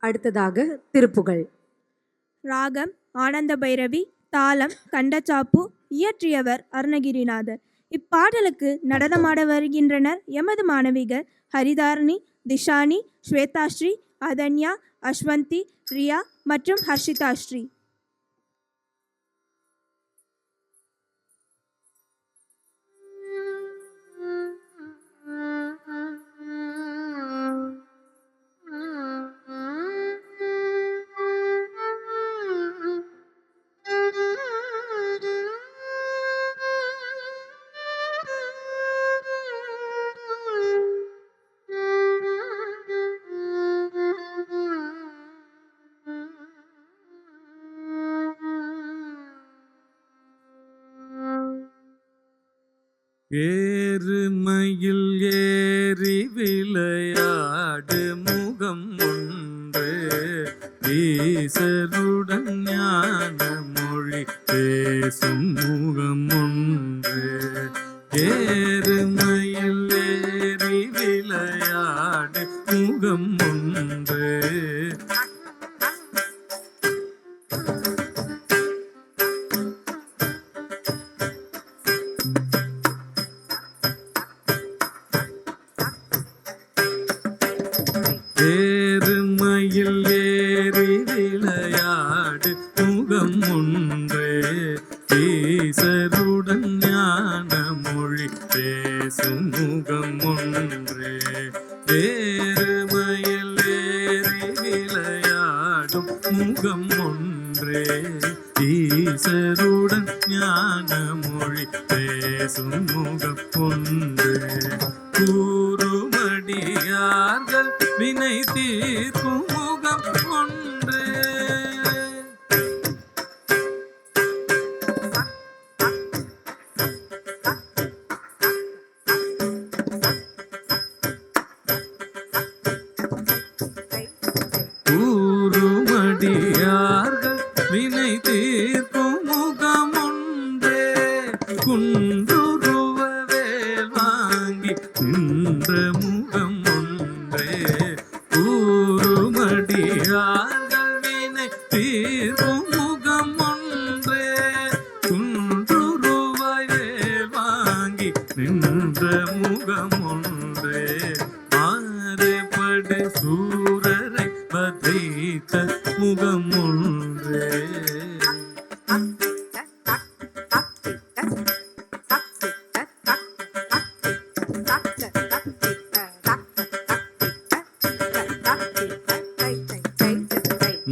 அடுத்ததாக திருப்புகழ். ராகம் ஆனந்த பைரவி, தாளம் கண்டச்சாப்பு, இயற்றியவர் அருணகிரிநாதர். இப்பாடலுக்கு நடனமாட வருகின்றனர் எமது மாணவிகள் ஹரிதாரணி, திஷானி, ஸ்வேதாஸ்ரீ, அதன்யா, அஸ்வந்தி, ரியா மற்றும் ஹர்ஷிதாஸ்ரீ. ஏறுமயில் ஏறி விளையாடு முகம் ஒன்று, ஈசருடன் ஞான மொழி பேசும் முகம் ஒன்று. ஏறுமயில் ஏறி விளையாடு முகம் ஒன்று, ஏறுமயில் ஏறி விளையாடு முகம் ஒன்று, ஈசருடன் ஞான மொழி பேசும் முகம் ஒன்று. ஏறுமயில் ஏறி விளையாடும் முகம் ஒன்று, ஈசருடன் ஞான மொழி பேசும் முகம் ஒன்று. கூறுமடியார்கள் வினை தீர்க்கும் முகம் ஒன்று, கூறுமடியார்கள் வினை தீர்க்கும் முகம் ஒன்றே. குன்றுருவ வேல் வாங்கி நின்ற முகம் ஒன்றே, கூறுமடியார்கள் வினை தீர்க்கும் முகம் ஒன்றே. குன்றுருவ வேல் வாங்கி நின்ற முகம் ஒன்றே, மாறுபடு சூரரை வதைத்த முகம் ஒன்றே.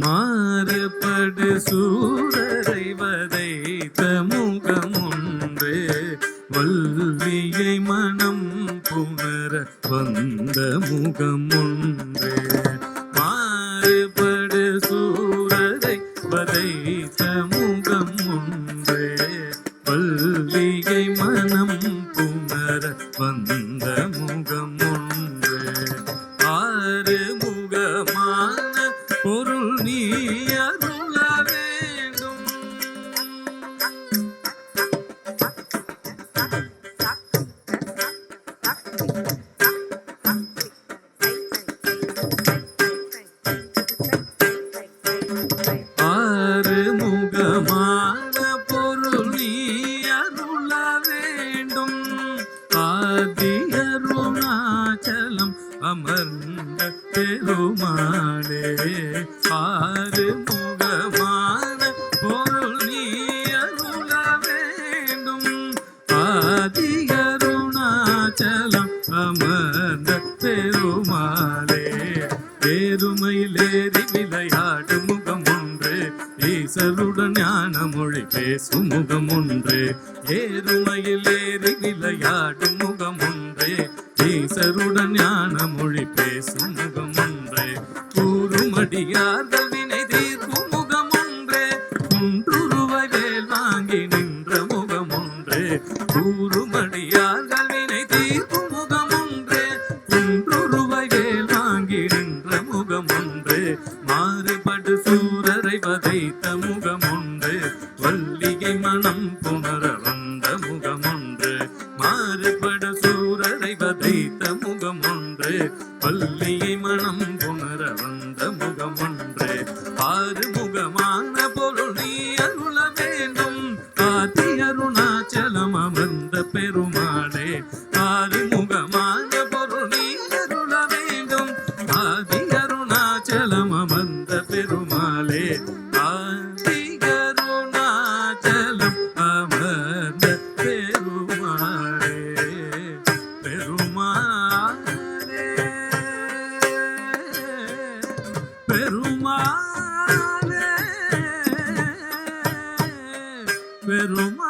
மாறுபடு சூரரை வதைத்த முகம் ஒன்று, வள்ளியை மனம் புணர வந்த முகம் ஒன்று. மாறுபடு சூரரை வதைத்த முகம் ஒன்று, வள்ளியை மனம் புணர வந்த முகம் ஒன்று. ஆறு முகமான பொருள் நீ அருள வேண்டும், ஆறு முகமான பொருள் நீ அருள வேண்டும். ஆதி அருணாச்சலம் அமர்ந்த பெருமாளே, ஆறு முகமான பொருள் நீ அருள வேண்டும். ஆதி அருணாச்சலம் அமர்ந்த பெருமாளே, ஏறுமையிலேறி விளையாடு முகம் ஒன்று, ஈசருடன் ஞான மொழி பேசும் முகம் ஒன்று. ஏறுமையிலேறி விளையாடு முகம் ஒன்று, ஈசருடன் ஞான மொழி பேசும் முகம் ஒன்று. கூறுமடியார்கள் வினை தீர்க்கும் முகம் ஒன்று, குன்றுருவ வேல் வாங்கி நின்ற முகம் ஒன்று. கூறுமடியார்கள் வினை தீர்க்கும் முகம் ஒன்று, குன்றுருவ வேல் வாங்கி நின்ற முகம் ஒன்று. மாறுபடு சூரரை வதைத்த முகம் ஒன்று, வள்ளியை மனம் புணர வந்த முகம் ஒன்று. மாறுபடு சூரரை வதைத்த முகம் ஒன்று, வள்ளியை மனம் புணர உணர வந்த முகம் ஒன்றே ஆறுமுகமான பொருள் நீ அருள வேண்டும் ஆதி அருணாச்சலம் அமர்ந்த பெருமாளே ஆறுமுகமான பொருள் நீ அருள வேண்டும் ஆதி அருணாச்சலம் அமர்ந்த பெருமாளே ஆதி அருணாச்சலம் அமர்ந்த பெருமாளே பெருமாளே பெருமாளே பெருமாளே